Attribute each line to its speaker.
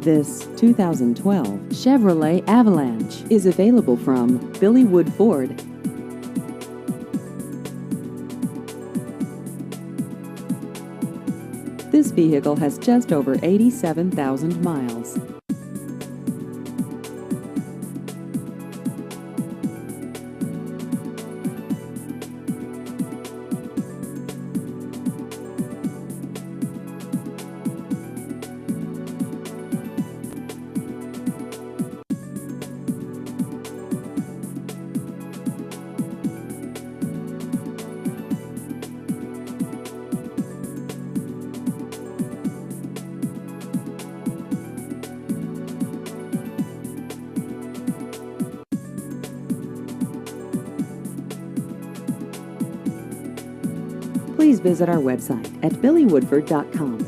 Speaker 1: This 2012 Chevrolet Avalanche is available from Billy Wood Ford. This vehicle has just over 87,000 miles. Please visit our website at billywoodford.com.